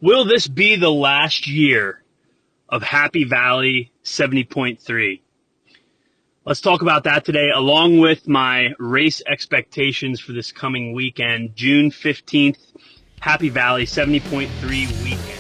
Will this be the last year of Happy Valley 70.3? Let's talk about that today, along with my race expectations for this coming weekend, June 15th, Happy Valley 70.3 weekend.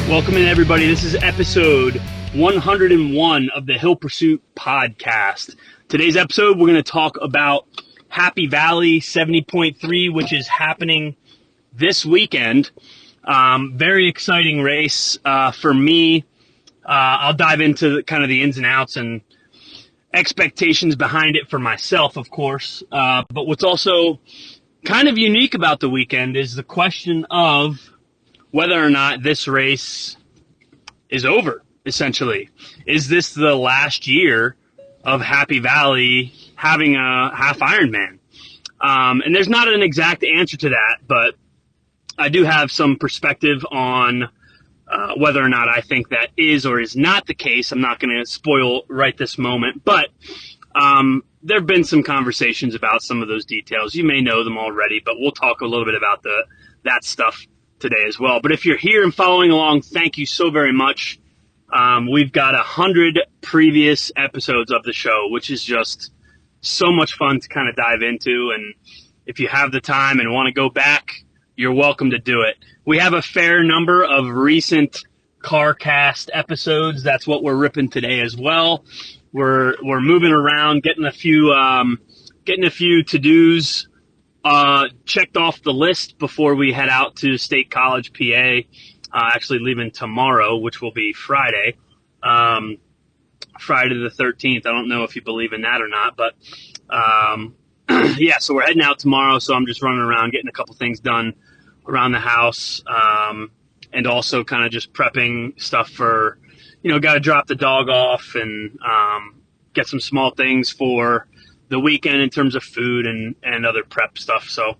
Welcome in, everybody. This is episode 101 of the Hill Pursuit podcast. Today's episode, we're going to talk about Happy Valley 70.3, which is happening this weekend. Very exciting race for me. I'll dive into kind of the ins and outs and expectations behind it for myself, of course. But what's also kind of unique about the weekend is the question of whether or not this race is over, essentially. Is this the last year of Happy Valley having a half Ironman? And there's not an exact answer to that, but I do have some perspective on whether or not I think that is or is not the case. I'm not going to spoil right this moment, but there have been some conversations about some of those details. You may know them already, but we'll talk a little bit about that stuff today as well. But if you're here and following along, thank you so very much. We've got 100 previous episodes of the show, which is just so much fun to kind of dive into. And if you have the time and want to go back, you're welcome to do it. We have a fair number of recent CarCast episodes. That's what we're ripping today as well. We're moving around, getting a few to-dos checked off the list before we head out to State College, PA. Actually leaving tomorrow, which will be Friday, Friday the 13th. I don't know if you believe in that or not, but yeah, so we're heading out tomorrow. So I'm just running around getting a couple things done around the house, and also kind of just prepping stuff for, got to drop the dog off and get some small things for the weekend in terms of food and other prep stuff. So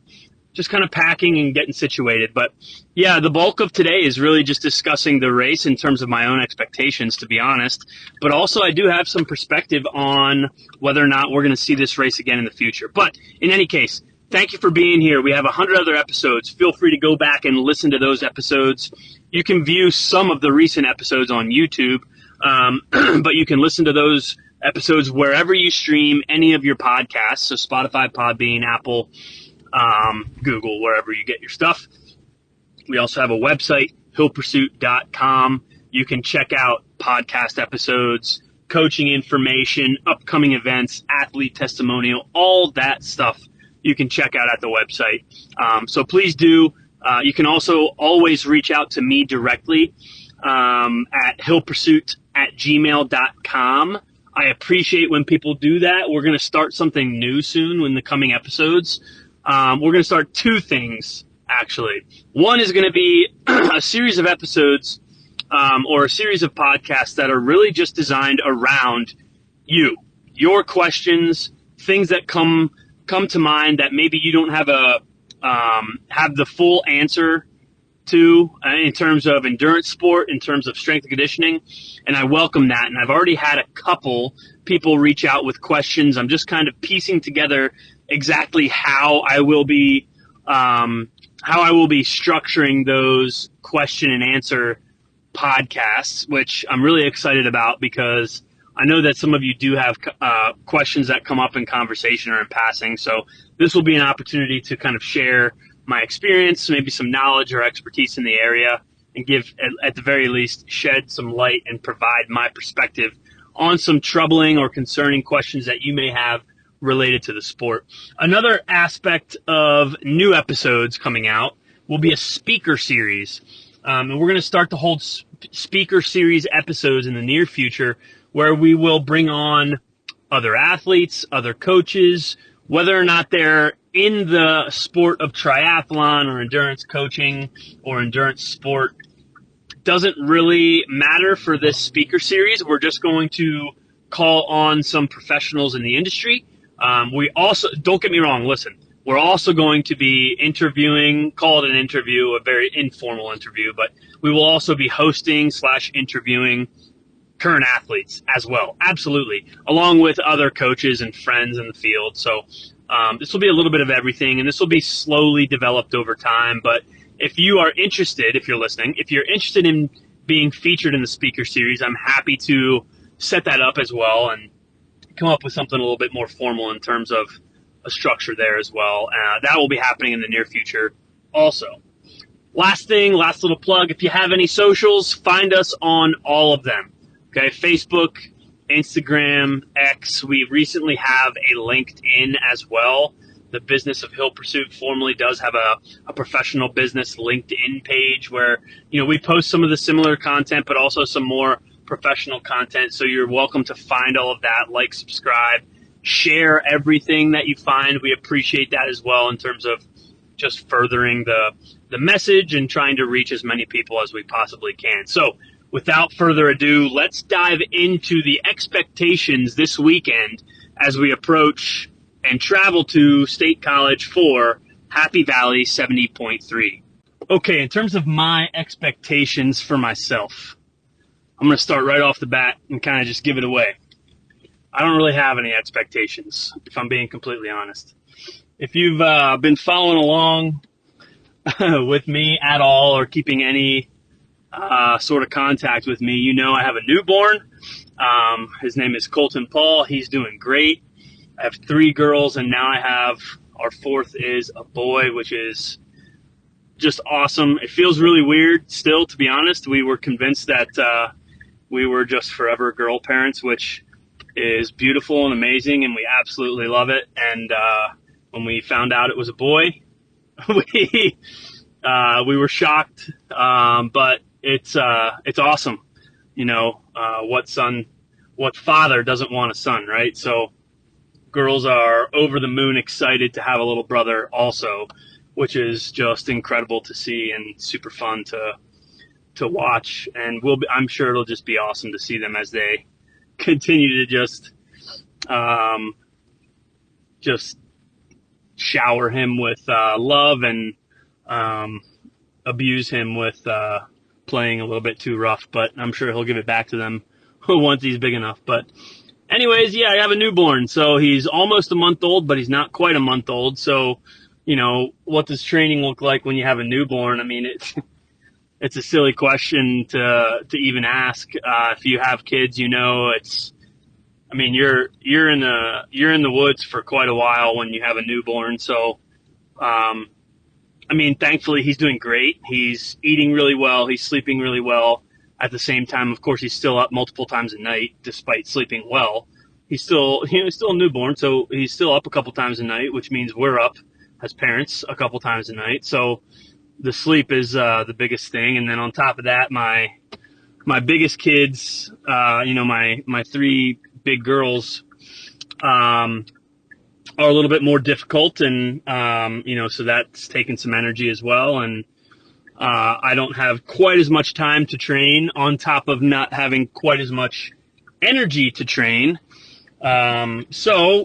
just kind of packing and getting situated. But yeah, the bulk of today is really just discussing the race in terms of my own expectations, to be honest. But also I do have some perspective on whether or not we're going to see this race again in the future. But in any case, thank you for being here. We have 100 other episodes. Feel free to go back and listen to those episodes. You can view some of the recent episodes on YouTube, but you can listen to those episodes wherever you stream any of your podcasts. So Spotify, Podbean, Apple, Google, wherever you get your stuff. We also have a website, hillpursuit.com. You can check out podcast episodes, coaching information, upcoming events, athlete testimonial, all that stuff you can check out at the website. So please do. You can also always reach out to me directly at hillpursuit@gmail.com. I appreciate when people do that. We're going to start something new soon in the coming episodes. We're going to start two things, actually. One is going to be a series of episodes or a series of podcasts that are really just designed around you, your questions, things that come to mind that maybe you don't have the full answer to in terms of endurance sport, in terms of strength and conditioning, and I welcome that. And I've already had a couple people reach out with questions. I'm just kind of piecing together exactly how I will be structuring those question and answer podcasts, which I'm really excited about because I know that some of you do have questions that come up in conversation or in passing. So this will be an opportunity to kind of share my experience, maybe some knowledge or expertise in the area, and give, at the very least, shed some light and provide my perspective on some troubling or concerning questions that you may have related to the sport. Another aspect of new episodes coming out will be a speaker series. And we're going to start to hold speaker series episodes in the near future where we will bring on other athletes, other coaches, whether or not they're in the sport of triathlon or endurance coaching or endurance sport doesn't really matter for this speaker series. We're just going to call on some professionals in the industry. We also, don't get me wrong, listen, We're also going to be interviewing, call it an interview, a very informal interview, but we will also be hosting / interviewing current athletes as well. Absolutely. Along with other coaches and friends in the field. So this will be a little bit of everything, and this will be slowly developed over time. But if you are interested, if you're listening, if you're interested in being featured in the speaker series, I'm happy to set that up as well and come up with something a little bit more formal in terms of a structure there as well. That will be happening in the near future also. Last thing, last little plug, if you have any socials, find us on all of them. Okay, Facebook, Instagram, X. We recently have a LinkedIn as well. The Business of Hill Pursuit formerly does have a professional business LinkedIn page where, we post some of the similar content, but also some more professional content. So you're welcome to find all of that, like, subscribe, share everything that you find. We appreciate that as well in terms of just furthering the message and trying to reach as many people as we possibly can. So without further ado, let's dive into the expectations this weekend as we approach and travel to State College for Happy Valley 70.3. Okay, in terms of my expectations for myself, I'm going to start right off the bat and kind of just give it away. I don't really have any expectations, if I'm being completely honest. If you've been following along with me at all or keeping any sort of contact with me, I have a newborn. His name is Colton Paul. He's doing great. I have 3 girls, and now I have our 4th is a boy, which is just awesome. It feels really weird still, to be honest. We were convinced that we were just forever girl parents, which is beautiful and amazing, and we absolutely love it. And when we found out it was a boy, we were shocked, but it's awesome. What father doesn't want a son, right? So girls are over the moon excited to have a little brother also, which is just incredible to see and super fun to watch. And I'm sure it'll just be awesome to see them as they continue to just shower him with love and abuse him with playing a little bit too rough, but I'm sure he'll give it back to them once he's big enough. But anyways, yeah, I have a newborn, so he's almost a month old, but he's not quite a month old. So, what does training look like when you have a newborn? I mean, it's a silly question to even ask. If you have kids, you're in the woods for quite a while when you have a newborn. So, thankfully he's doing great. He's eating really well. He's sleeping really well. At the same time, of course, he's still up multiple times a night, despite sleeping well. He's still a newborn, so he's still up a couple times a night, which means we're up as parents a couple times a night. So the sleep is the biggest thing. And then on top of that, my biggest kids, my 3 big girls, are a little bit more difficult, and so that's taken some energy as well. And I don't have quite as much time to train, on top of not having quite as much energy to train. So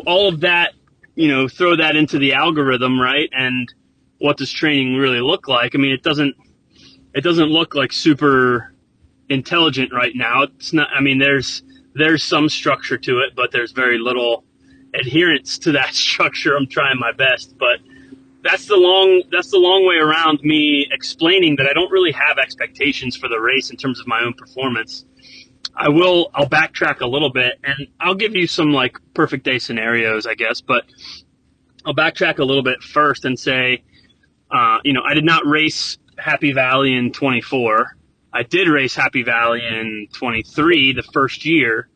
all of that, throw that into the algorithm, right? And what does training really look like? I mean, it doesn't look like super intelligent right now. It's not. I mean, there's some structure to it, but there's very little adherence to that structure. I'm trying my best, but that's the long way around me explaining that I don't really have expectations for the race in terms of my own performance. I'll backtrack a little bit, and I'll give you some like perfect day scenarios, I guess, but I'll backtrack a little bit first and say, I did not race Happy Valley in 24. I did race Happy Valley in 23, the first year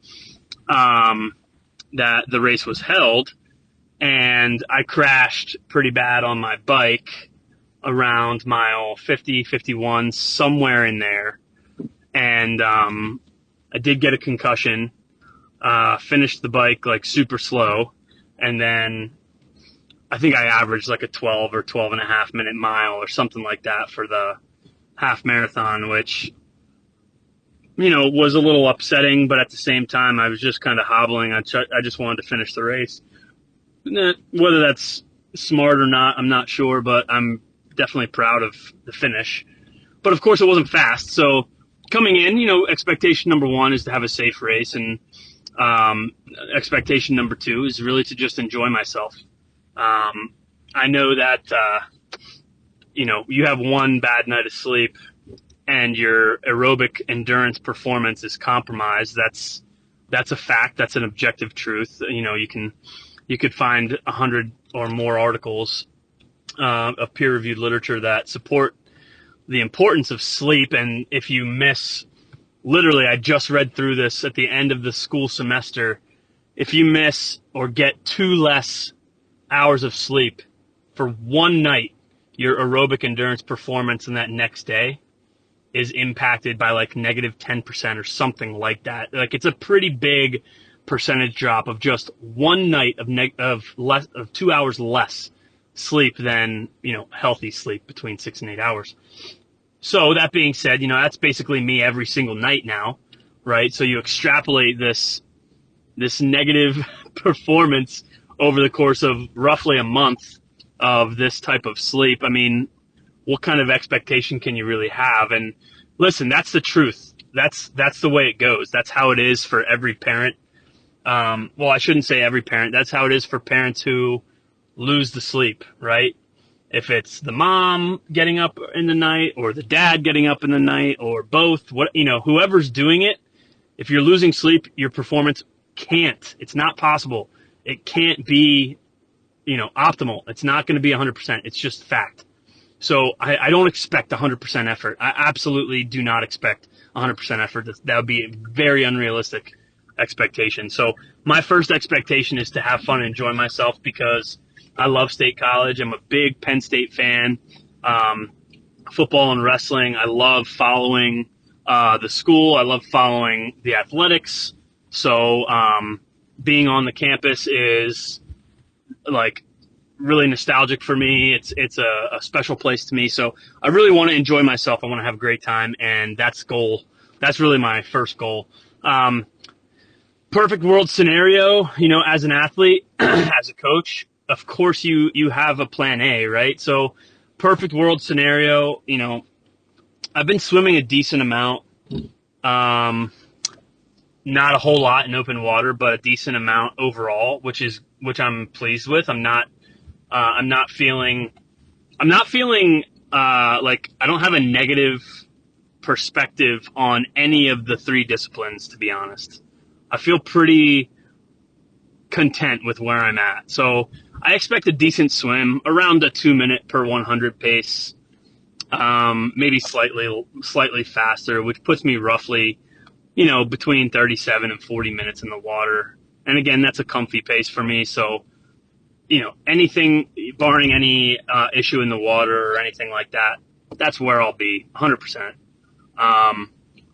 that the race was held, and I crashed pretty bad on my bike around mile 50, 51, somewhere in there. And I did get a concussion, finished the bike like super slow, and then I think I averaged like a 12 or 12 and a half minute mile or something like that for the half marathon, which, was a little upsetting, but at the same time, I was just kind of hobbling. I just wanted to finish the race. Whether that's smart or not, I'm not sure, but I'm definitely proud of the finish. But of course, it wasn't fast. So coming in, expectation number one is to have a safe race, and um, expectation number two is really to just enjoy myself. I know that you have one bad night of sleep and your aerobic endurance performance is compromised. That's a fact. That's an objective truth. You could find 100 or more articles of peer-reviewed literature that support the importance of sleep. And if you miss, literally, I just read through this at the end of the school semester. If you miss or get 2 less hours of sleep for one night, your aerobic endurance performance in that next day is impacted by like negative 10% or something like that. Like, it's a pretty big percentage drop of just one night of 2 hours less sleep than, healthy sleep between 6 and 8 hours. So that being said, that's basically me every single night now, right? So you extrapolate this negative performance over the course of roughly a month of this type of sleep. I mean, what kind of expectation can you really have? And listen, that's the truth. That's the way it goes. That's how it is for every parent. Well, I shouldn't say every parent. That's how it is for parents who lose the sleep, right? If it's the mom getting up in the night or the dad getting up in the night or both, whoever's doing it, if you're losing sleep, your performance it's not possible. It can't be, optimal. It's not going to be 100%. It's just fact. So I don't expect 100% effort. I absolutely do not expect 100% effort. That would be a very unrealistic expectation. So my first expectation is to have fun and enjoy myself because I love State College. I'm a big Penn State fan. Football and wrestling. I love following the school. I love following the athletics. So being on the campus is like really nostalgic for me. It's a special place to me. So I really want to enjoy myself. I want to have a great time, and that's goal. That's really my first goal. Perfect world scenario, as an athlete, as a coach, of course you have a plan A, right? So perfect world scenario, I've been swimming a decent amount. Not a whole lot in open water, but a decent amount overall, which I'm pleased with. I'm not feeling like I don't have a negative perspective on any of the 3 disciplines, to be honest. I feel pretty content with where I'm at. So I expect a decent swim, around a 2-minute per 100 pace, maybe slightly faster, which puts me roughly, between 37 and 40 minutes in the water. And again, that's a comfy pace for me. So, anything, barring any issue in the water or anything like that, that's where I'll be 100%.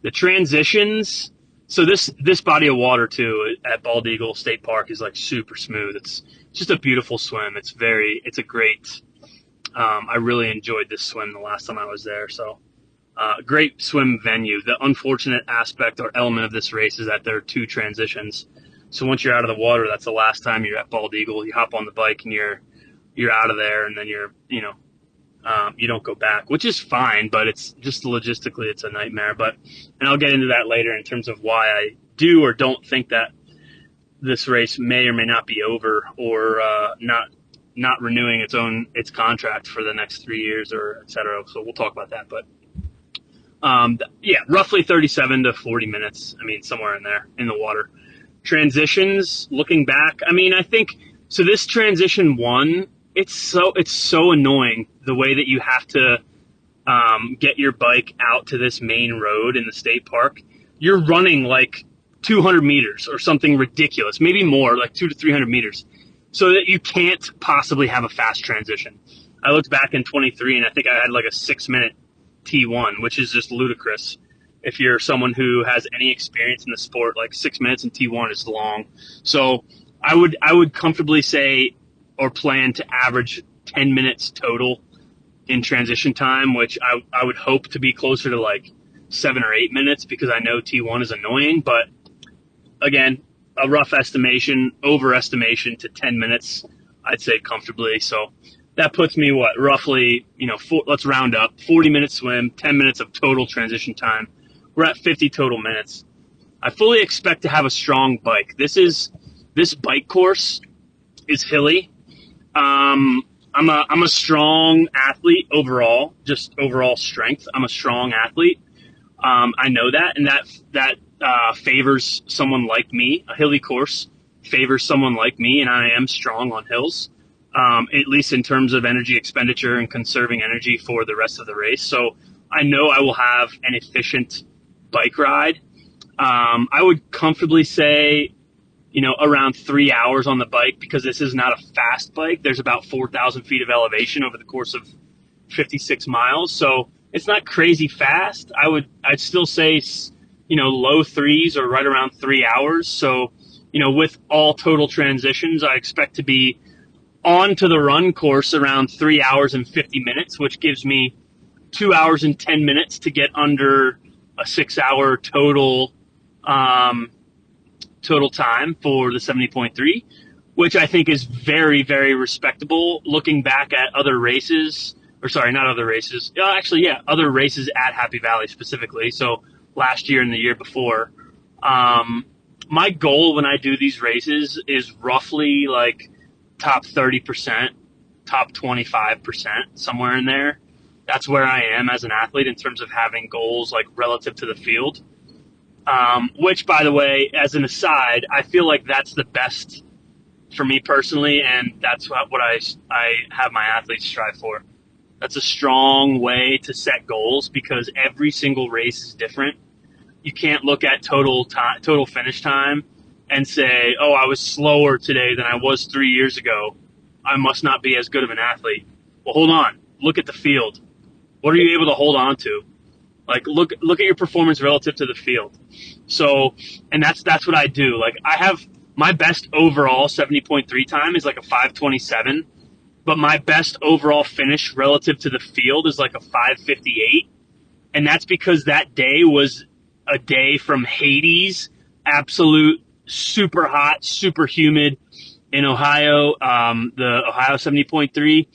The transitions, so this body of water too at Bald Eagle State Park is like super smooth. It's just a beautiful swim. It's a great, I really enjoyed this swim the last time I was there. So, great swim venue. The unfortunate aspect or element of this race is that there are 2 transitions. So once you're out of the water, that's the last time you're at Bald Eagle. You hop on the bike and you're out of there, and then you don't go back, which is fine, but it's just logistically, it's a nightmare. And I'll get into that later in terms of why I do or don't think that this race may or may not be over, or not renewing its contract for the next 3 years, or et cetera. So we'll talk about that. But roughly 37 to 40 minutes. I mean, somewhere in there in the water. Transitions, looking back, I think so. This transition 1, it's so annoying the way that you have to get your bike out to this main road in the state park. You're running like 200 meters or something ridiculous, maybe more, like 200 to 300 meters, so that you can't possibly have a fast transition. I looked back in 23 and I think I had like a 6-minute T1, which is just ludicrous. If you're someone who has any experience in the sport, like 6 minutes in T1 is long. So I would comfortably say or plan to average 10 minutes total in transition time, which I would hope to be closer to like 7 or 8 minutes, because I know T1 is annoying. But again, a rough overestimation to 10 minutes. I'd say comfortably. So that puts me, roughly, let's round up, 40-minute swim, 10 minutes of total transition time. We're at 50 total minutes. I fully expect to have a strong bike. This bike course is hilly. I'm a strong athlete overall, just overall strength. I'm a strong athlete. I know that, and that favors someone like me. A hilly course favors someone like me, and I am strong on hills, at least in terms of energy expenditure and conserving energy for the rest of the race. So I know I will have an efficient bike ride. I would comfortably say, around 3 hours on the bike, because this is not a fast bike. There's about 4,000 feet of elevation over the course of 56 miles. So it's not crazy fast. I'd still say, low threes or right around 3 hours. So, with all total transitions, I expect to be on to the run course around 3 hours and 50 minutes, which gives me 2 hours and 10 minutes to get under a 6 hour total time for the 70.3, which I think is very, very respectable looking back at other races, or sorry, not other races. Other races at Happy Valley specifically. So last year and the year before. My goal when I do these races is roughly like top 30%, top 25%, somewhere in there. That's where I am as an athlete in terms of having goals like relative to the field. Which, by the way, as an aside, I feel like that's the best for me personally, and that's what I have my athletes strive for. That's a strong way to set goals because every single race is different. You can't look at total finish time and say, oh, I was slower today than I was 3 years ago. I must not be as good of an athlete. Well, hold on. Look at the field. What are you able to hold on to? Like, look at your performance relative to the field. So, and that's what I do. Like, I have my best overall 70.3 time is like a 5:27, but my best overall finish relative to the field is like a 5:58. And that's because that day was a day from Hades, absolute super hot, super humid in Ohio, the Ohio 70.3.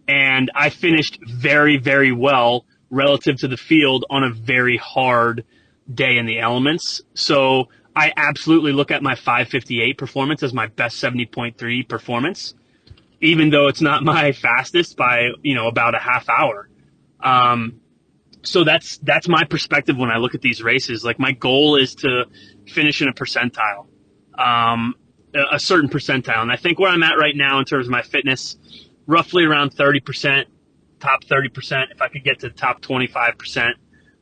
And I finished very, very well relative to the field on a very hard day in the elements. So I absolutely look at my 5:58 performance as my best 70.3 performance, even though it's not my fastest by, about a half hour. So that's my perspective when I look at these races. Like, my goal is to finish in a percentile, a certain percentile. And I think where I'm at right now in terms of my fitness, roughly around 30%, top 30%. If I could get to top 25%,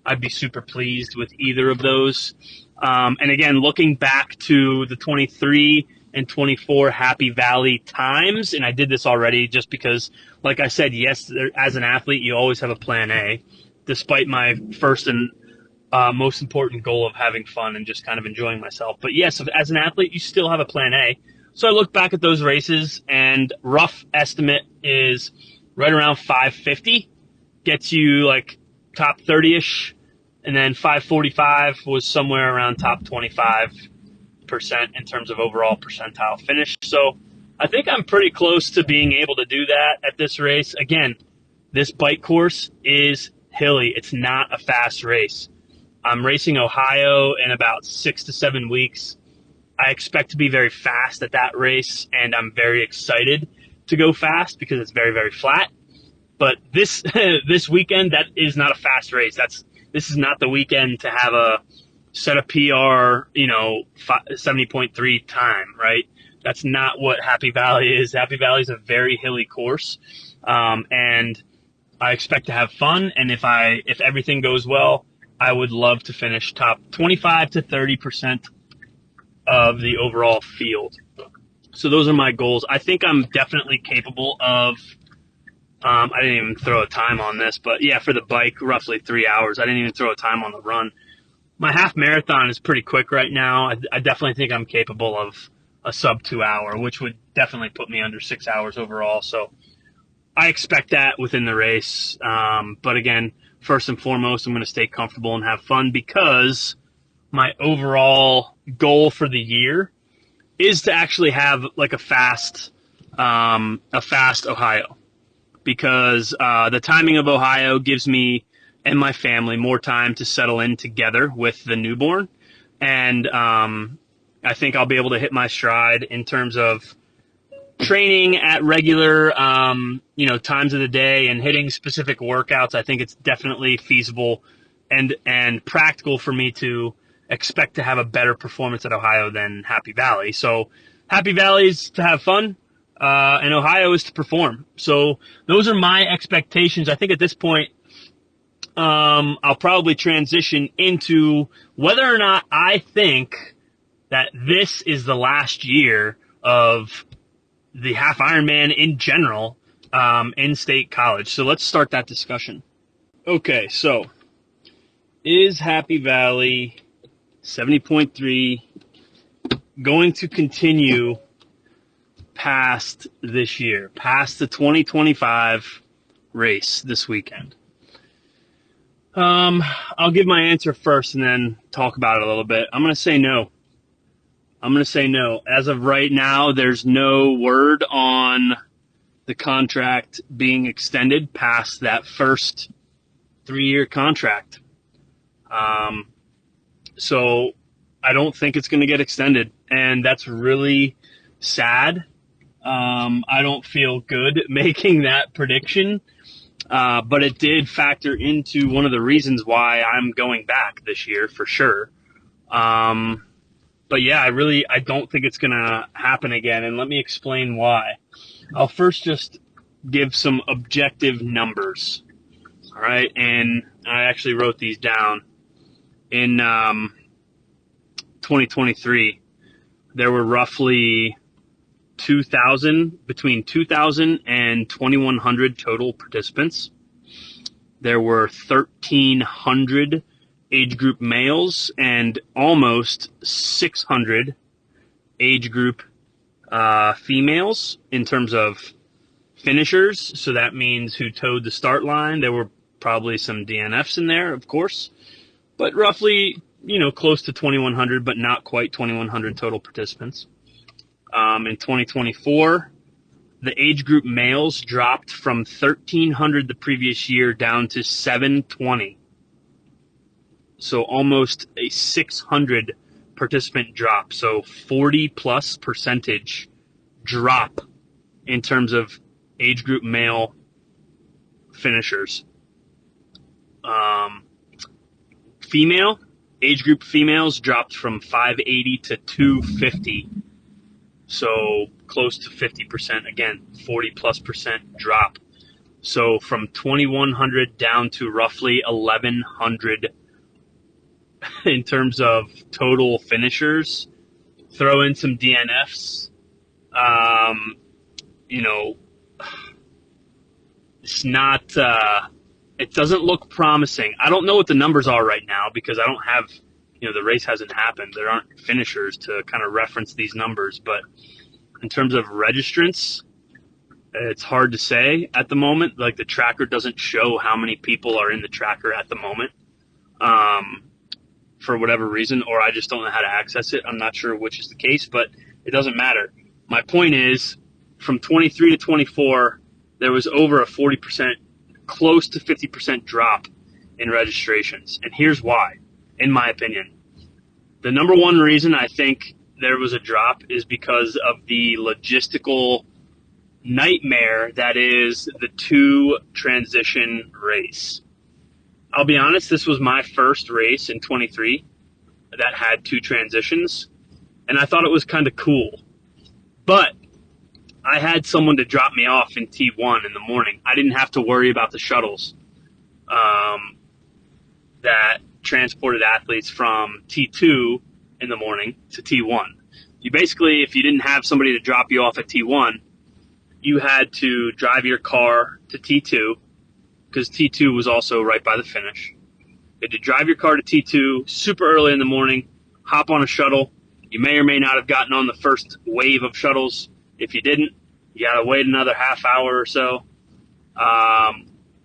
I'd be super pleased with either of those. And again, looking back to the 23 and 24 Happy Valley times, and I did this already just because, like I said, yes, as an athlete, you always have a plan A, despite my first and most important goal of having fun and just kind of enjoying myself. But yes, as an athlete, you still have a plan A. So I look back at those races, and rough estimate is right around 550, gets you like top 30-ish, and then 545 was somewhere around top 25% in terms of overall percentile finish. So I think I'm pretty close to being able to do that at this race. Again, this bike course is hilly. It's not a fast race. I'm racing Ohio in about 6 to 7 weeks. I expect to be very fast at that race, and I'm very excited to go fast because it's very, very flat. But this this weekend, that is not a fast race. This is not the weekend to have a set a PR, 70.3 time, right? That's not what Happy Valley is. Happy Valley is a very hilly course, and I expect to have fun. And if everything goes well, I would love to finish top 25 to 30% of the overall field. So those are my goals. I think I'm definitely capable of, I didn't even throw a time on this, but yeah, for the bike, roughly 3 hours. I didn't even throw a time on the run. My half marathon is pretty quick right now. I definitely think I'm capable of a sub 2 hour, which would definitely put me under 6 hours overall. So I expect that within the race. But again, first and foremost, I'm going to stay comfortable and have fun because my overall goal for the year is to actually have like a fast a fast Ohio, because the timing of Ohio gives me and my family more time to settle in together with the newborn. And I think I'll be able to hit my stride in terms of training at regular, times of the day and hitting specific workouts. I think it's definitely feasible and practical for me to expect to have a better performance at Ohio than Happy Valley. So Happy Valley is to have fun, and Ohio is to perform. So those are my expectations. I think at this point, I'll probably transition into whether or not I think that this is the last year of the half Ironman in general, in State College. So let's start that discussion. Okay, so is Happy Valley 70.3 going to continue past this year, past the 2025 race this weekend? I'll give my answer first and then talk about it a little bit. I'm going to say no. As of right now, there's no word on the contract being extended past that first 3-year contract. So I don't think it's going to get extended, and that's really sad. I don't feel good making that prediction. But it did factor into one of the reasons why I'm going back this year for sure. But yeah, I don't think it's going to happen again. And let me explain why. I'll first just give some objective numbers. All right. And I actually wrote these down. In 2023, there were roughly between 2,000 and 2,100 total participants. There were 1,300 age group males and almost 600 age group females in terms of finishers. So that means who towed the start line. There were probably some DNFs in there, of course, but roughly, close to 2,100, but not quite 2,100 total participants. In 2024, the age group males dropped from 1,300 the previous year down to 720. So almost a 600 participant drop. So 40+% drop in terms of age group male finishers. Age group females dropped from 580 to 250. So close to 50%, again, 40+% drop. So from 2,100 down to roughly 1,100 in terms of total finishers. Throw in some DNFs. It's not, it doesn't look promising. I don't know what the numbers are right now because I don't have, the race hasn't happened. There aren't finishers to kind of reference these numbers. But in terms of registrants, it's hard to say at the moment. Like, the tracker doesn't show how many people are in the tracker at the moment, for whatever reason, or I just don't know how to access it. I'm not sure which is the case, but it doesn't matter. My point is, from 23 to 24, there was over a 40%, close to 50% drop in registrations. And here's why, in my opinion. The number one reason I think there was a drop is because of the logistical nightmare that is the 2 transition race. I'll be honest, this was my first race in 23 that had 2 transitions, and I thought it was kind of cool. But I had someone to drop me off in T1 in the morning. I didn't have to worry about the shuttles that transported athletes from T2 in the morning to T1. You basically, if you didn't have somebody to drop you off at T1, you had to drive your car to T2, because T2 was also right by the finish. You had to drive your car to T2 super early in the morning, hop on a shuttle. You may or may not have gotten on the first wave of shuttles. If you didn't, you got to wait another half hour or so,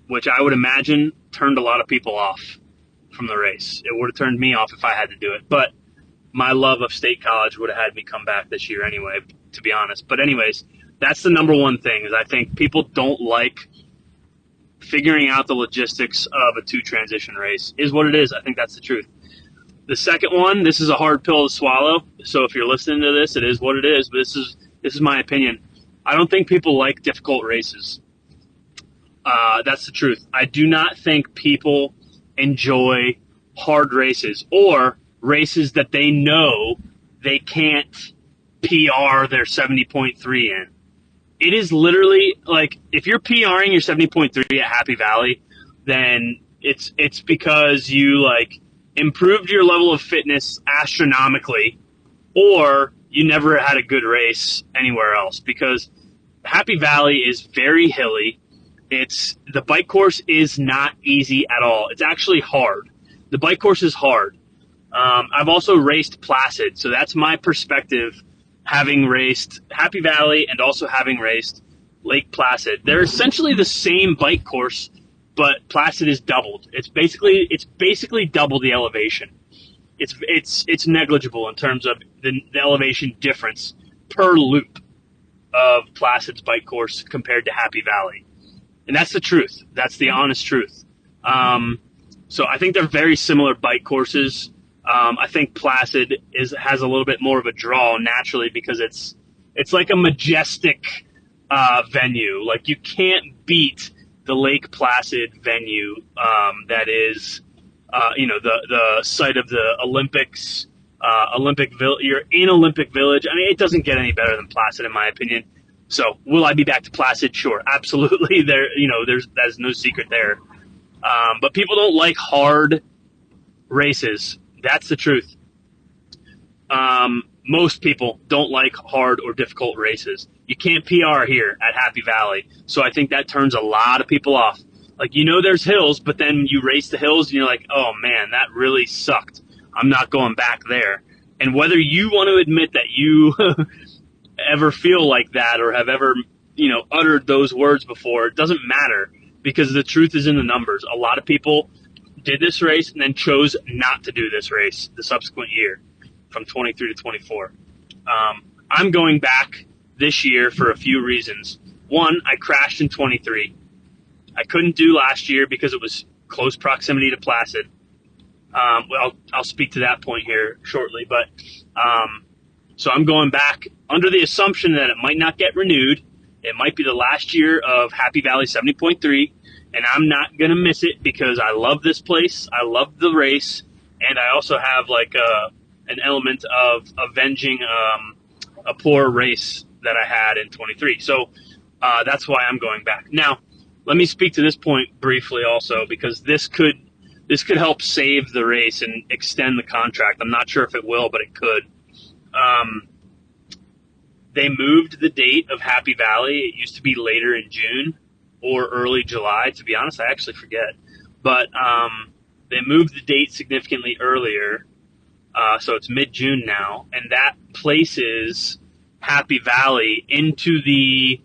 which I would imagine turned a lot of people off from the race. It would have turned me off if I had to do it. But my love of State College would have had me come back this year anyway, to be honest. But anyways, That's the number one thing, is I think people don't like figuring out the logistics of a 2 transition race, is what it is. I think that's the truth. The second one, this is a hard pill to swallow. So if you're listening to this, it is what it is. But this is my opinion. I don't think people like difficult races. That's the truth. I do not think people enjoy hard races or races that they know they can't PR their 70.3 in. It is literally like, if you're PRing your 70.3 at Happy Valley, then it's because you like improved your level of fitness astronomically, or you never had a good race anywhere else, because Happy Valley is very hilly. The bike course is not easy at all. It's actually hard. The bike course is hard. I've also raced Placid, so that's my perspective, having raced Happy Valley and also having raced Lake Placid. They're essentially the same bike course, but Placid is doubled. It's basically double the elevation. It's negligible in terms of the elevation difference per loop of Placid's bike course compared to Happy Valley. And that's the truth. That's the honest truth. So I think they're very similar bike courses. I think Placid has a little bit more of a draw naturally, because it's like a majestic venue. Like, you can't beat the Lake Placid venue that is the site of the Olympics, you're in Olympic Village. I mean, it doesn't get any better than Placid in my opinion. So will I be back to Placid? Sure, absolutely. There's no secret there. But people don't like hard races. That's the truth. Most people don't like hard or difficult races. You can't PR here at Happy Valley. So I think that turns a lot of people off. Like, there's hills, but then you race the hills and you're like, oh man, that really sucked. I'm not going back there. And whether you want to admit that you ever feel like that or have ever, uttered those words before, it doesn't matter, because the truth is in the numbers. A lot of people did this race and then chose not to do this race the subsequent year from 23 to 24. I'm going back this year for a few reasons. One, I crashed in 23. I couldn't do last year because it was close proximity to Placid. I'll speak to that point here shortly, but so I'm going back under the assumption that it might not get renewed. It might be the last year of Happy Valley 70.3, and I'm not going to miss it because I love this place. I love the race, and I also have like an element of avenging a poor race that I had in 23. So that's why I'm going back. Now, let me speak to this point briefly also, because this could help save the race and extend the contract. I'm not sure if it will, but it could. They moved the date of Happy Valley. It used to be later in June or early July. To be honest, I actually forget. But they moved the date significantly earlier. So it's mid-June now. And that places Happy Valley into the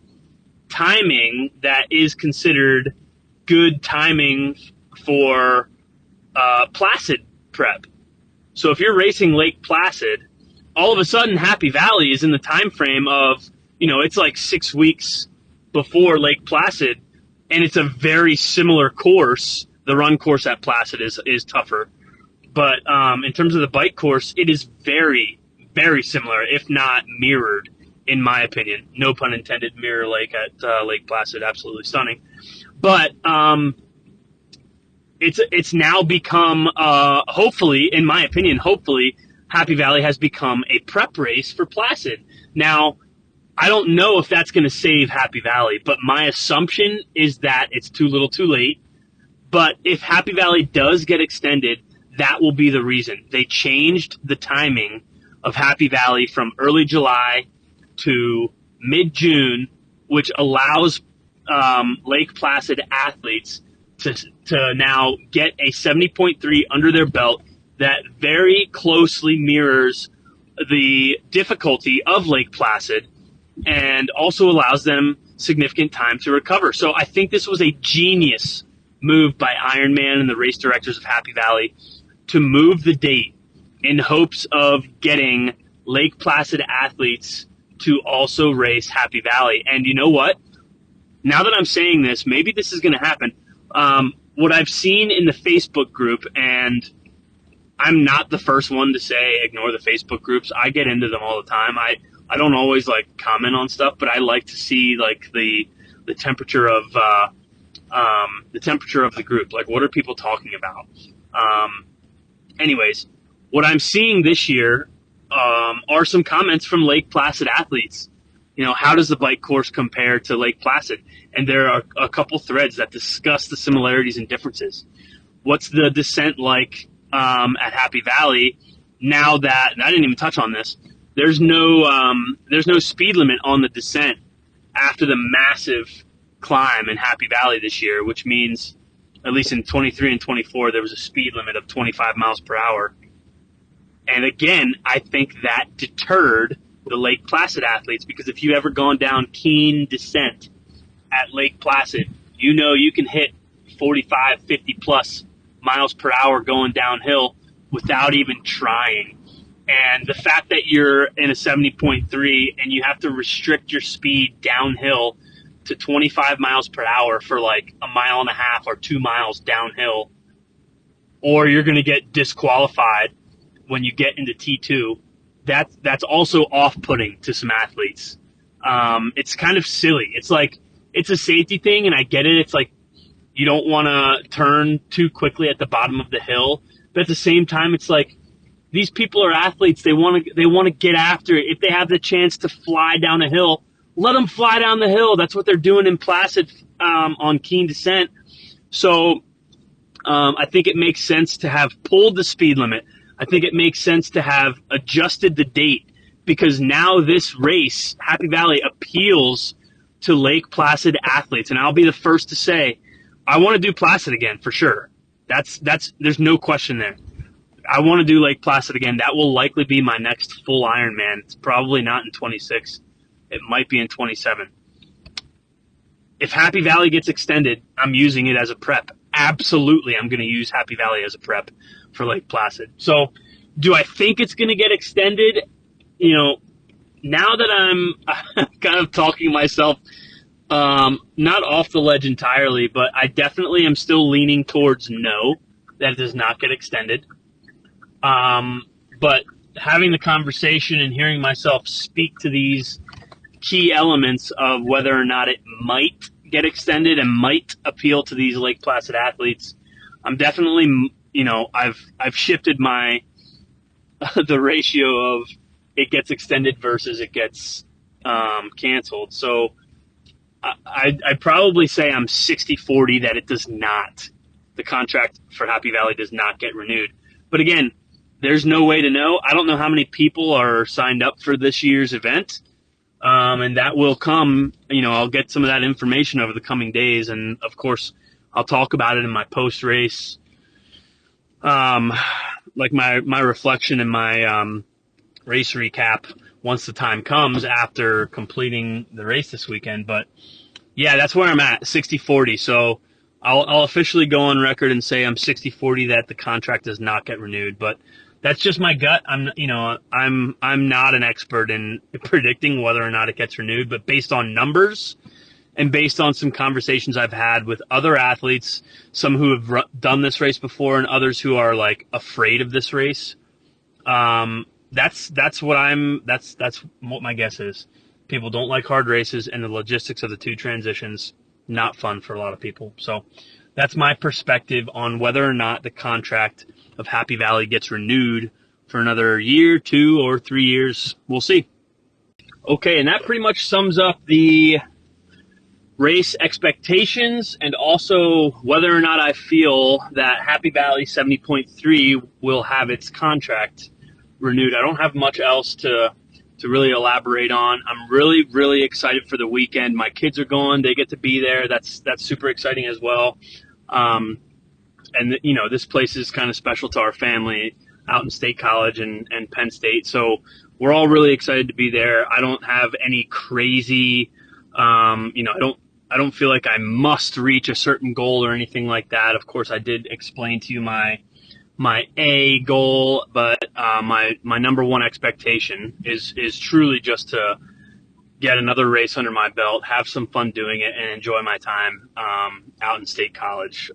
timing that is considered good timing for Placid prep. So if you're racing Lake Placid, all of a sudden Happy Valley is in the time frame of, it's like 6 weeks before Lake Placid, and it's a very similar course. The run course at Placid is tougher, but in terms of the bike course, it is very, very similar, if not mirrored, in my opinion. No pun intended. Mirror Lake at Lake Placid, absolutely stunning. But it's now become, hopefully, in my opinion, Happy Valley has become a prep race for Placid. Now, I don't know if that's going to save Happy Valley, but my assumption is that it's too little too late. But if Happy Valley does get extended, that will be the reason. They changed the timing of Happy Valley from early July to mid-June, which allows Lake Placid athletes to now get a 70.3 under their belt that very closely mirrors the difficulty of Lake Placid and also allows them significant time to recover. So I think this was a genius move by Ironman and the race directors of Happy Valley to move the date in hopes of getting Lake Placid athletes to also race Happy Valley. And you know what? Now that I'm saying this, maybe this is going to happen. What I've seen in the Facebook group, and I'm not the first one to say ignore the Facebook groups. I get into them all the time. I don't always like comment on stuff, but I like to see like the temperature of the group. Like, what are people talking about? Anyways, what I'm seeing this year are some comments from Lake Placid athletes. You know, how does the bike course compare to Lake Placid? And there are a couple threads that discuss the similarities and differences. What's the descent like at Happy Valley? Now that, and I didn't even touch on this, there's no speed limit on the descent after the massive climb in Happy Valley this year, which means at least in 23 and 24 there was a speed limit of 25 miles per hour. And again, I think that deterred the Lake Placid athletes, because if you've ever gone down Keene descent at Lake Placid, you know you can hit 45, 50 plus miles per hour going downhill without even trying. And the fact that you're in a 70.3 and you have to restrict your speed downhill to 25 miles per hour for like a mile and a half or 2 miles downhill, or you're going to get disqualified when you get into T2, that's also off-putting to some athletes. It's kind of silly. It's like, it's a safety thing, and I get it. It's like you don't want to turn too quickly at the bottom of the hill, but at the same time, it's like these people are athletes. They want to get after it. If they have the chance to fly down a hill, let them fly down the hill. That's what they're doing in Placid on Keene descent. So I think it makes sense to have pulled the speed limit. I think it makes sense to have adjusted the date, because now this race, Happy Valley, appeals to Lake Placid athletes. And I'll be the first to say, I want to do Placid again for sure. There's no question there. I want to do Lake Placid again. That will likely be my next full Ironman. It's probably not in 26. It might be in 27. If Happy Valley gets extended, I'm using it as a prep. Absolutely, I'm going to use Happy Valley as a prep for Lake Placid. So, do I think it's going to get extended? You know, now that I'm kind of talking myself not off the ledge entirely, but I definitely am still leaning towards no, that it does not get extended. But having the conversation and hearing myself speak to these key elements of whether or not it might get extended and might appeal to these Lake Placid athletes, I'm definitely, you know, I've shifted my the ratio of it gets extended versus it gets canceled. So I'd probably say I'm 60-40 that it does not. The contract for Happy Valley does not get renewed. But again, there's no way to know. I don't know how many people are signed up for this year's event. And that will come, you know, I'll get some of that information over the coming days. And of course, I'll talk about it in my post-race, like my reflection and my race recap once the time comes after completing the race this weekend. But yeah, that's where I'm at, 60-40. So I'll officially go on record and say I'm 60-40 that the contract does not get renewed. But that's just my gut. I'm not an expert in predicting whether or not it gets renewed, but based on numbers and based on some conversations I've had with other athletes, some who have done this race before and others who are like afraid of this race, that's what my guess is. People don't like hard races, and the logistics of the two transitions, not fun for a lot of people. So that's my perspective on whether or not the contract of Happy Valley gets renewed for another year, 2 or 3 years. We'll see. Okay, and that pretty much sums up the race expectations and also whether or not I feel that Happy Valley 70.3 will have its contract renewed. I don't have much else to really elaborate on. I'm really, really excited for the weekend. My kids are going. They get to be there. That's super exciting as well. And, you know, this place is kind of special to our family out in State College and Penn State. So we're all really excited to be there. I don't have any crazy, I don't feel like I must reach a certain goal or anything like that. Of course, I did explain to you my A goal, but my number one expectation is truly just to get another race under my belt, have some fun doing it, and enjoy my time out in State College.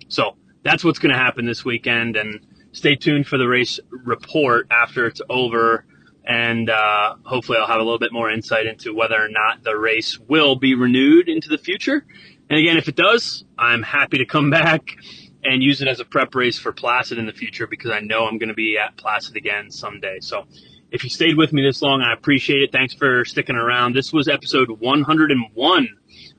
So that's what's going to happen this weekend, and stay tuned for the race report after it's over, and hopefully I'll have a little bit more insight into whether or not the race will be renewed into the future. And again, if it does, I'm happy to come back and use it as a prep race for Placid in the future, because I know I'm going to be at Placid again someday. So if you stayed with me this long, I appreciate it. Thanks for sticking around. This was episode 101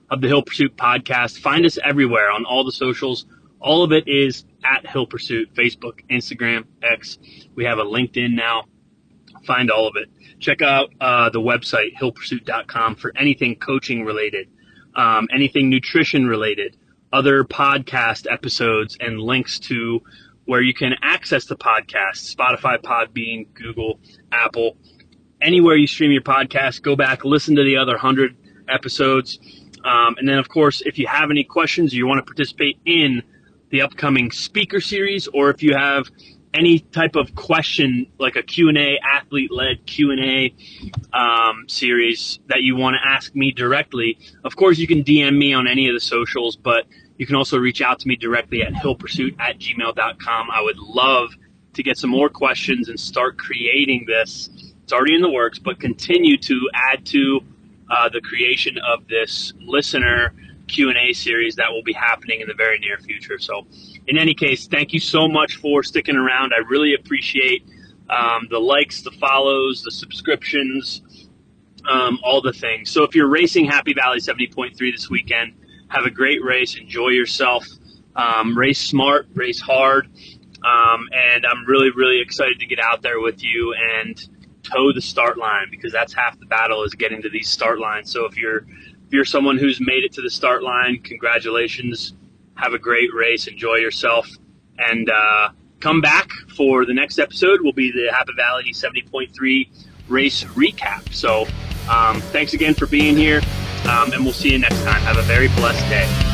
of the Hill Pursuit podcast. Find us everywhere on all the socials. All of it is at Hill Pursuit, Facebook, Instagram, X. We have a LinkedIn now. Find all of it. Check out the website, hillpursuit.com, for anything coaching related, anything nutrition related, other podcast episodes, and links to where you can access the podcast: Spotify, Podbean, Google, Apple, anywhere you stream your podcast. Go back, listen to the other 100 episodes. And then, of course, if you have any questions or you want to participate in the upcoming speaker series, or if you have any type of question, like a Q&A, athlete-led Q&A series that you want to ask me directly, of course, you can DM me on any of the socials, but you can also reach out to me directly at hillpursuit@gmail.com. I would love to get some more questions and start creating this. It's already in the works, but continue to add to the creation of this listener Q&A series that will be happening in the very near future. So in any case, thank you so much for sticking around. I really appreciate the likes, the follows, the subscriptions, all the things. So if you're racing Happy Valley 70.3 this weekend, have a great race. Enjoy yourself. Race smart, race hard. And I'm really, really excited to get out there with you and toe the start line, because that's half the battle, is getting to these start lines. So if you're someone who's made it to the start line, congratulations. Have a great race. Enjoy yourself. And come back for the next episode. Will be the Happy Valley 70.3 race recap. So thanks again for being here, and we'll see you next time. Have a very blessed day.